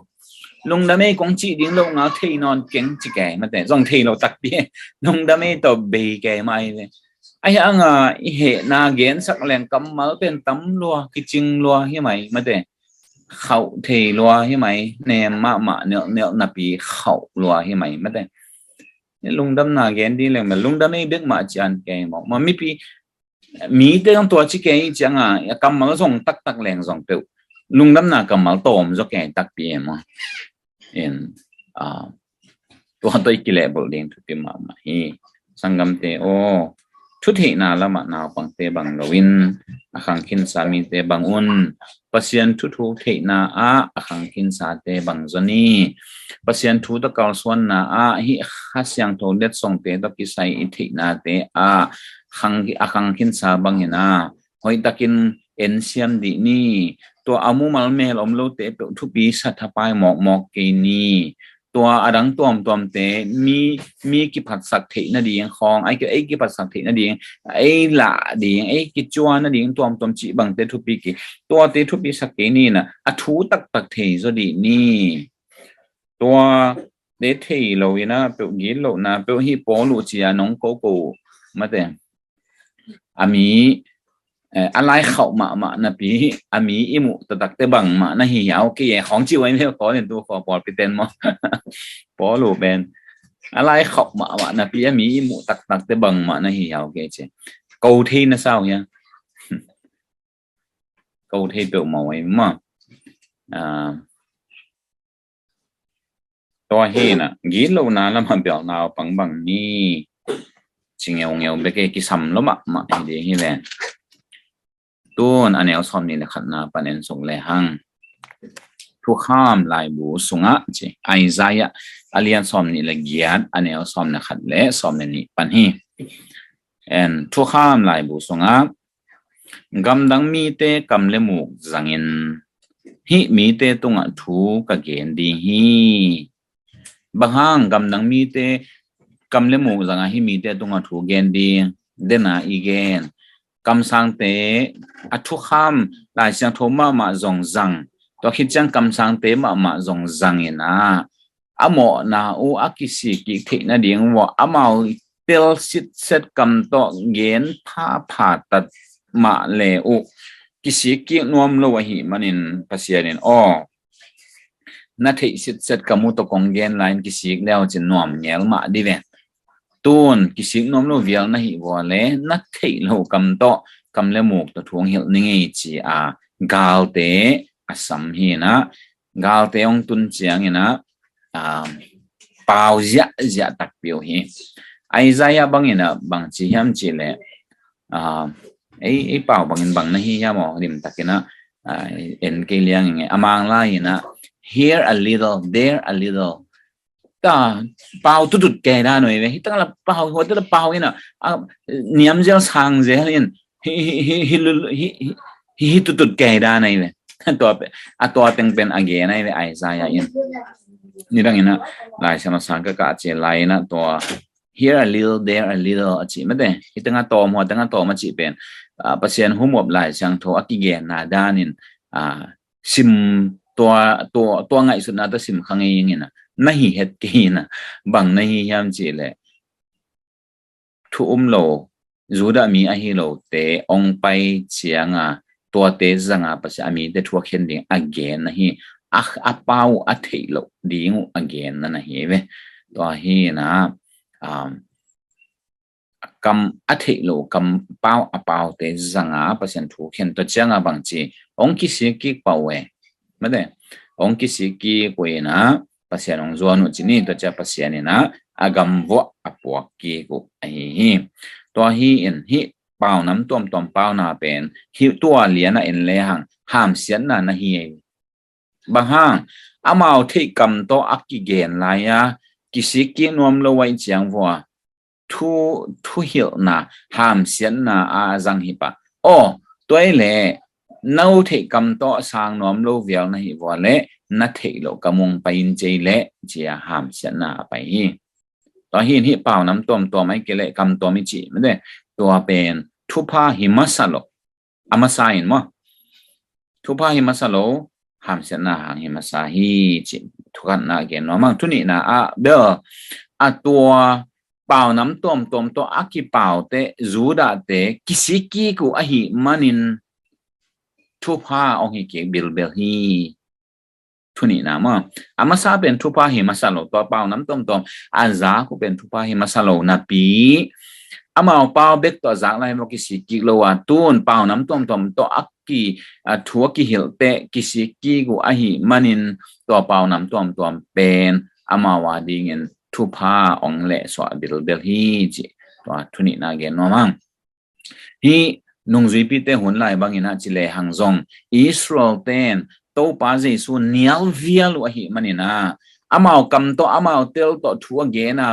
ลงดำไม่กงจีดิ้งเหล่างาเทนอนเก่งจีแกมันแต่ต้องเทเราตักเบี้ยลงดำไม่ตัวเบยแกไม่เลยไอ้ยังเหตุนาเกณฑ์สักแหล่งกำมาเป็นตำลัวกิจิงลัวใช่ไหมมาแต่เขาเทลัวใช่ไหมเนมมาเนี่ยนับปีเขาลัวใช่ไหมมาแต่ลุงดำนาเกณฑ์ดีเลยมันลุงดำไม่เด็กมาจานแกบอกมันไม่ปีมีแต่ต้องตัวชิแกจังกำมาส่งตักแหล่งส่งเปล่าลุงดำนากำมาโตมจะแกตักปีมั้งตัวอีกกี่เลเวลเลี้ยงทุกปีมาฮีสังกัมเตโอทุเทนาละมานาปังเตบังลวินอคังคินสามีเตบังอุนปัสยันทุเทนาอคังคินสาเตบังจนีปัสยันทุตะกาลสวนนาฮิขัสยังโทเล็ดส่งเตตะกิไซอิทินาเตคังคินสาบังเฮนาหอยตะกินเอ็นเซียมดีนี่ตัวอามุมัลเมลอมโลเตเปทุปีสัทปายหมอกเกนีตัวอดังตัวเตมีกิปัสสักเทนดีงของไอ้กิปัสสักเทนดีงไอ้ละดีงไอ้กิจวานดีงตัวจีบังเตทุปีกิตัวเตทุปีสักเกนี่นะอทูตักเทจดีนี่ตัวเดเทโลวินะเปกิโลนะเปฮิปอลูจียน้องโกโก้มาแต่อามีอะไรเข้ามานะปีอามีอิมุตักเตบังมานะเหี่ยวกี่ของจิ๋วไอ้เนี่ยขอเห็นตัวขอปอดไปเต้นมั้งปอลูเป็นอะไรเข้ามานะปีอามีอิมุตักเตบังมานะเหี่ยวกี่เจ้กูที่น่ะเศร้าเนี่ยกูที่เปล่ามาไว้มั้ง ตัวเฮน่ะยีโลนาแล้วมาเปียวนาวปังบังนี่จิงเงาเบเกกิซัมแล้วมาไอเดียนี่แหละตัวอันเนี้ยสอนนี่นะขันนาปันเอ็นส่งเลยหังทุกข้ามลายบูสุงะจีไอซายะอาเลียนสอนนี่ละเกียดอันเนี้ยสอนนะขัดเละสอนนี่ปันฮีเอ็นทุกข้ามลายบูสุงะกำดังมีเตกำเลมูกจังเงินฮิมีเตตงะทูกะเกนดีฮีบางห้างกำดังมีเตกำเลมูกจังฮิมีเตตงะทูเกนดีเดน่าอีเกนกำสังเตอทุกข้ามลายเสียงโทมาจงจังตัวคิดจังกำสังเตมาจงจังเงินะอะโมนาอูอากิสิกิเทนะเดียงว่าอะมาเตลสิเซตกำโตเกนพาผาตัดมาเลอุกิสิกินวมโลวหิมันินภาษาเนนอ้อนัทเทสิเซตกำมุตกงเกนไลน์กิสิกแล้วจะนวมเงลมาดิเวนตูนกิสิกนวมโลเวียลนะฮิวอเลนัทเทโลกำโตกำเลมูกตัวทวงเฮลนิงเอจีอากาลเตอสัมฮีนะกาลเตองตุนเจียงนะเปล่าจะตักเปียวฮีไอซายาบังนะบางจีฮัมจีเลไอ้เปล่าบางนะฮียามอริมตักนะเอ็นเกลียงยังไงอมังไลนะ here a little there a little ตาเปล่าตุดแก่ได้หน่อยเว้ยตั้งแต่เปล่าหัวตั้งแต่เปล่าเนี่ยนะเนียมเจ้าสังเจริญฮิตุดแก่ได้หน่อยเว้ยตัวเป็นอเกนไอ้ไอซายาอินนี่ดังนั้นลายสมสังก็กะเจไลนะตัว here a little there a little อจิไม่ได้ที่ตั้งแต่หัวตั้งแต่มาจิเป็นเปอร์เซ็นต์หัวหมดลายสังโทอกิเกนนาดานินซิมตัวไงสุดน่าจะซิมขังเองนะไม่เห็ดกินนะบางไม่ยามจีเลยทุ่มโลจูดามีอหิโลเตองไปเชียงตัวเตจังภาษามีเดทัวเคนดิ้ง again นะฮีอาเป้าอาเทโลดิ้ง again นั่นนะฮีเวตัวฮีนะกำอาเทโลกำเป้าอาเป้าเตจังภาษาทัวเคนตัวเชียงบางจีองคิสิกิเป้าเวไม่ได้องคิสิกิกวยนะภาษาหนองจวนจีนี่ตัวจะภาษาเนี่ยนะอากำวะอปวกกีกุไอฮีตัวฮีเอ็นฮีเป่าน้ำต้มเป่านาเป็นฮีตัวเลียนเอ็นเลยหังห้ามเสียนนะฮีบางห้างอามาเอาที่กำตัวอักกิเกนไลอะกิสิกินวมโลไว้เจียงวัวทุหิลนะห้ามเสียนนะอาจังฮิปะโอ้ตัวเล่นาที่กำตัวสร้างนวมโลเวียลนะฮิวัวเล่นัทเทโลกำมงไปอินเจเละเจียห้ามเสียนนะไปฮีตอนฮีเป่าน้ำต้มตัวไม่เกลกำตัวไม่จีไม่ได้ตัวเป็นทุพาหิมัสโลอามาสายมั้งทุพาหิมัสโลห้ามเสียนะหางหิมัสาฮีจิทุกันนะเกณฑ์มั้งทุนี่นะเบลตัวเป่าน้ำต้มตัวอากิเป่าเตจูดาเตกิสิกิกูอหิมันินทุพาองหิเกเบลฮีทุนี่นะมั้งอามาซาเป็นทุพาหิมัสโลตัวเป่าน้ำต้มอาซากูเป็นทุพาหิมัสโลนาปีอามาเป่าเบกตัวจากไรมากิสิกิโลอาตูนเป่าน้ำต้มตัวอักกีทัวกิหิลเตกิสิกิกูอหิมันินตัวเป่าน้ำต้มเป็นอามาวาดีเงินทุพาองเละสวะเบลฮีจิตัวทุนี่นะเกนมั้งฮีนุ่งจุยปีเตหุ่นไหลบางอินะจิเลหังซงอิสราเอลเตนตัวป้าเจสุเนียลเวียลวะหิมันินะอามาเอากำตัวอามาเอาเตลตัวทัวเกนะ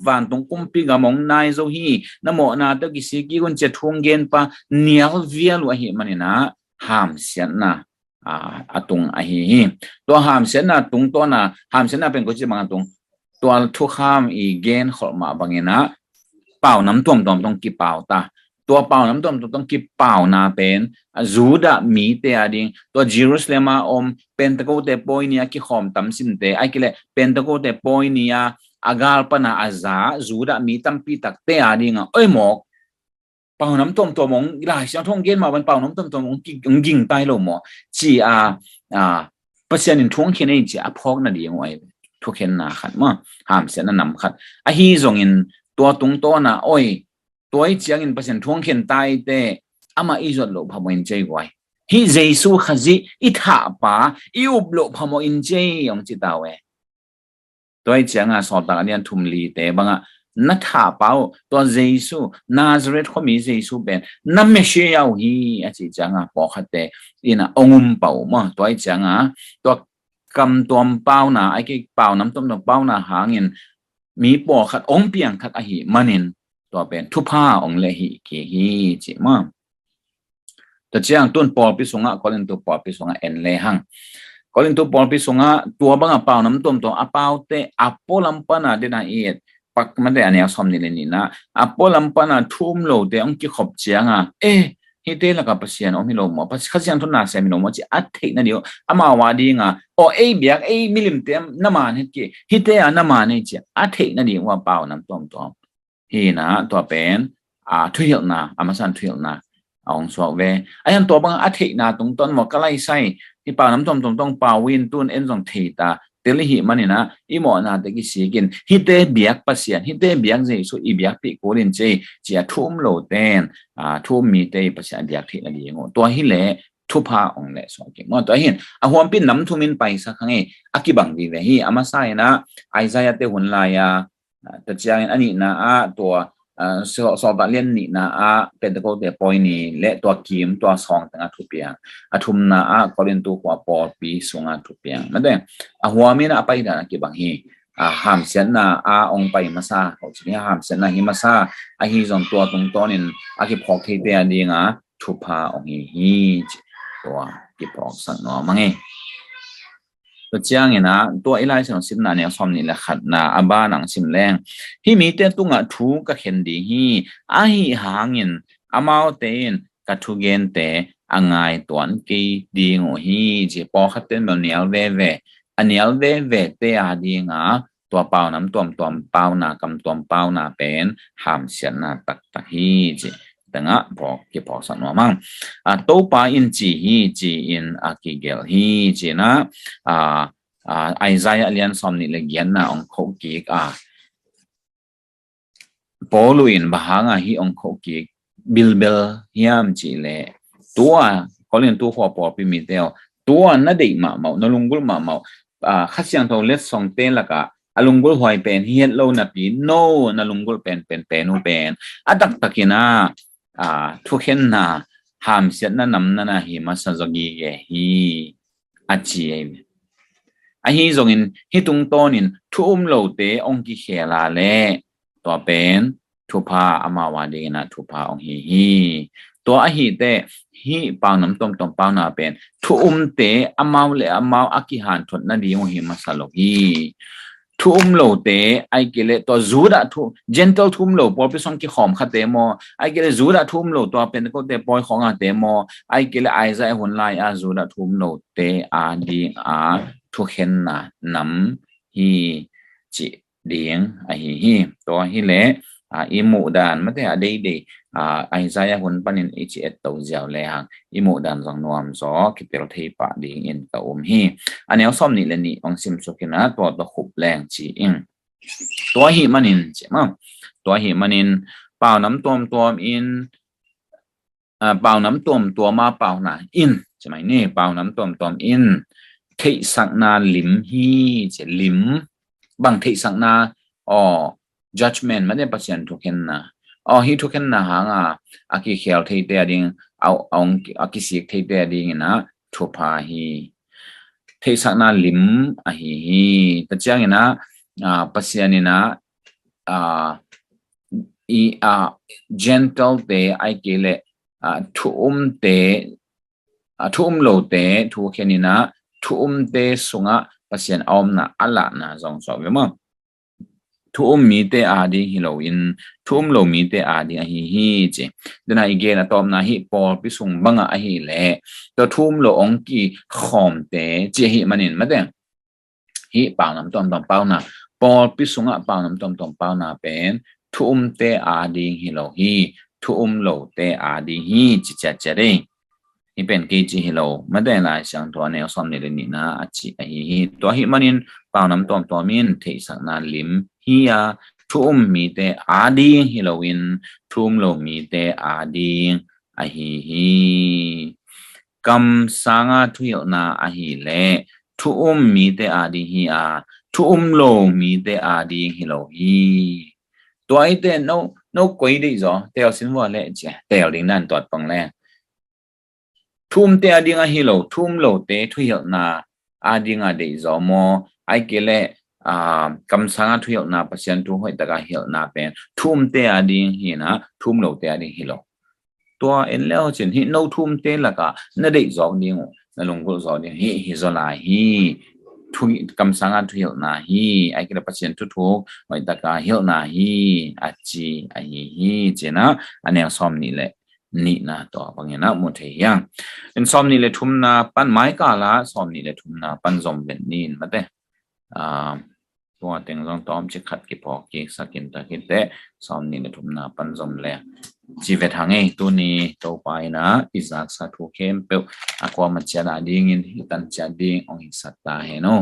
วันตรงกุมปีกามองนายโซฮีน้ำหมอนาตะกิสิกิคนจะทวงเงินปะเนียลเวียลวะหิมันินะห้ามเสียนะตุงอหิตัวห้ามเสียนะตุงตัวน่ะห้ามเสียนะเป็นกุจิบางตุงตัวทุกห้ามอีเกนขอมาบางอินะเป่าน้ำต้มต้องกิเป่าตาตัวเป่าน้ำต้มต้องกิเป่านาเป็นจูดามีเตอดิงตัวเยรูซาเล็มเป็นตะโกเตปอยเนียกิขอมตั้มสินเตไอกิเลเป็นตะโกเตปอยเนียอากาลปนาอาซาจูดามีตั้มปีตักเตอดิงเอ้ยหมอกเป่าน้ำต้มตัวมงหลายเสียงท่องเกณฑ์มาเป็นเป่าน้ำต้มตัวมงกิ่งใต้ลมหมอจีเปอร์เซ็นต์ท่วงเขียนไอ้จีพอกนั่นดีงไว้ทุกเขียนนาขัดมั้งห้ามเสียนนำขัดฮีทรงอินตัวตุงตัวน่ะโอ้ยตัวไอ้เจียงอินเปอร์เซ็นต์ท่วงเขียนใต้เตอามาอีจดโลพามอินเจไว้ฮิเจสุขจิอิทาปาอิอุบโลพามอินเจยองจิตาเว ตัวเจียงสอบตาเนี่ยทุ่มลีแต่บางนัทธาเป้าตัวเยซูนาซาเรตเขามีเยซูเป็นนั่นไม่ใช่เอาฮีอาจจะปอกขัดแต่อินะองค์เป้ามั้งตัวเจียงตัวกำตัวเป้านะไอ้กี่เป้าน้ำต้มตัวเป้านะหาเงินมีปอกขัดองเปียงขัดอหิมันเองตัวเป็นทุพาองเลหิเกฮีจิมั้งแต่เจียงต้นปอพิสงะก็เล่นตัวปอพิสงะเอ็นเลหังก็เล่นตัวปอพิสงะตัวบางเป้าน้ำต้มตัวเป้าเตะอโปลัมปนาเดนาเอียดปักมันได้อันนี้สมนิเลนี่นะอโปลัมปนาทุ่มโลเดองกี่ขบเจียงฮิเตละกับปัสยานอมิโลมปัสขัดยังทุนนาเซมิโลมจีอัดเทนั่นเดียวอามาวาดีงาเบียกมิลิมเต็มน้ำมันเฮ็ดกี่ฮิเตอันน้ำมันเนี่ยจีอัดเทนั่นเดียวว่าเป้าน้ำต้มตัวฮีนะตัวเป็นทุยลนาอามาสันทุยลนาองสวเวไอ้ยันตัวบางอัดเทนาตรงต้นหมอกก็ไล่ใส่ที่เป้าน้ำต้มต้องเป้าวินตุนเอ็นส่งเทตาเตลิหิมันเนี่ยนะอีหมอนาตะกี้สีกินฮิเตเบียกปัสยานฮิเตเบียกเจสุอีเบียกปีโกลินเจจีทุ่มโลเตนทุ่มมีเตปัสยานเบียกเทนั่นเองตัวฮิเลทุพาองเลสวกิงตัวเห็นหัวปินน้ำทุ่มินไปสักครั้งอากิบังดีเลยฮีอามาไซนะไอซายาเตหุนลายาแต่เจ้าอันนี้นะตัวสอบเรียนนี่นะเป็นตัวเดียปอยนี่และตัวกิมตัวสองต่างทุเปียงทุมนะก็เรียนตัวกว่าปอปีสงทุเปียงนั่นเองหัวมีนะไปนะกี่บางฮีห้ามเสียนะองไปมาซาเขาจะมีห้ามเสียนะฮิมาซาฮีส่งตัวตรงตัวนี่กี่พอกที่เดียดีนะทุพาองฮีตัวกี่พอกสักหน่อมั้งเองตัวเจ้าเนี่ยนะตัวไอ้ไล่สิ่งสิบนาเนี่ยสอมนี่แหละขัดนะบ้านหนังสิมแรงที่มีเต้นตุ้งทูก็เห็นดีฮีหาเงินมาเต้นก็ทุเกนแต่ง่ายตัวนี้ดีงอฮีจีพอขัดเต้นแบบเนียวเว่อันเนียวเว่เตะดีงาตัวเปล่าน้ำตัวเปล่านากำตัวเปล่านาเป็นหามเสียนาตักฮีจีแต่งะบอกเก็บพอสักหน่อยมั้งตัวป่าอินจีอินกิเกลฮีจีนะไอซายเลียนสอมนี่เลยเกียนนะองโคกิกปอลุอินบาหางฮีองโคกิกบิลฮิมจีเลตัวก็เรียนตัวหัวปอพิมิเตลตัวนั่นเด็กมาเมานลุงกุลมาเมาขัดเสียงทองเล็ดสองเต้นละกะลุงกุลหอยเป็นเฮียโลนับปีโนนลุงกุลเป็นนูเป็นตักกินะทุกเห็นนะหามเสียนั่นนำนั่นฮิมาสจกีเกฮีจีฮีจงอินฮิตุงโตนินทุ่มโลเตองกิเขลาเลตัวเป็นทุพามาวาดีนะทุพาองฮีตัวฮีเตฮีปางน้ำต้มปางนาเป็นทุ่มเตมาเลมาอากิหันทนนั่นดีองฮิมาสโลกีทุ่มโลเตไอเกเลตัวจูดะทุ่ม gentle ทุ่มโลพอไปส่งกี่หอมขัดเตมอไอเกเลจูดะทุ่มโลตัวเป็นก็เตปอยของเตมอไอเกเลไอใจหุ่นลายจูดะทุ่มโลเตดีทุกเห็นนะน้ำฮีจิเดียงฮีตัวฮีเล่อิมูดานไม่ได้ดีไอใจหุ่นปันินอิจิเอตตัวเจ้าเลยฮะอิมูดานสังนวมสอคิดเป็นที่ปะดีอินตัวฮีอันนี้ซ้อมนี่เลยนี่องซิมสุกินะตัวขุบแรงจีอินตัวฮีมันอินใช่ไหมตัวฮีมันอินเปล่าน้ำตัวอินเปล่าน้ำตัวมาเปล่าหนาอินใช่ไหมนี่เปล่าน้ำตัวอินเทสักนาลิมฮีจะลิมบางเทสักนาjudgment ไม่ได้ปัจจัยทุกเห็นนะฮีทุกเห็นนะหางอากิเขียวเทเตอดิ่งเอาอากิสิกเทเตอดิ่งนะทุพาฮีเทสักนาลิมฮีแต่เจ้าเนี่ยนะปัจจัยเนี่ยนะgentle เตไอเกเลทุ่มเตทุ่มโลเตทุกเห็นนี่นะทุ่มเตสุงะปัจจัยเอานะอัลละนะสองสอบมั้งทุ่มมีเตดีฮิโลอินทุ่มโลมีเตดีฮีเจเดนายเกนะตอมนะฮิปอลพิสุงบังอะฮีเลตัวทุ่มโลองกีขอมเตเจฮิมันเองมาเดงฮิปาวน้ำตอมเป้านะปอลพิสุงะปาวน้ำตอมเป้านะเป็นทุ่มเตดีฮิโลฮีทุ่มโลเตดีฮีจิเจเรนี่เป็นเกจิฮิโลมาได้หลายช่างตัวแนวซ้อมในเรื่องนี้นะจิฮีตัวฮิมันเองเปล่าน้ำตัวมินเทสักนาลิมฮีทุ่มมีเตดีฮิโลวินทุ่มโลมีเตดีฮีกำสังทุยนาฮีเลทุ่มมีเตดีฮี lo mi te a ding hi lo hi tua ai te no quấy đi rồi teo xin vào lệ chè teo đến nan tuột bằng lẹ te a ding a hi lo lo te thu hiệu na a ding a de zo mo ai ke le kam sang thu hiệu na pasien tu hoi ta ga hiệu na pen te a ding hi na lo te a ding hi lo tua en leo chen hi no te la ka na de zo ding na long go zo ding hi zo la hi thu kam sang thu hiệu na hi ai ke le pasien tu hoi ta ka hiệu na hi a chi a hi che na ane som ni le ni na to bangena mo the yang in som ni le thum na pan mai ka la som ni le thum na pan zom ben nin ma te to teng zong tom chi khat ki pok ki sakin ta ki te som ni le thum na pan zom le chi ve thang ei tu ni to pai na izak sa thu kem pe akwa ma cha da ding in tan cha ding ong sat ta he no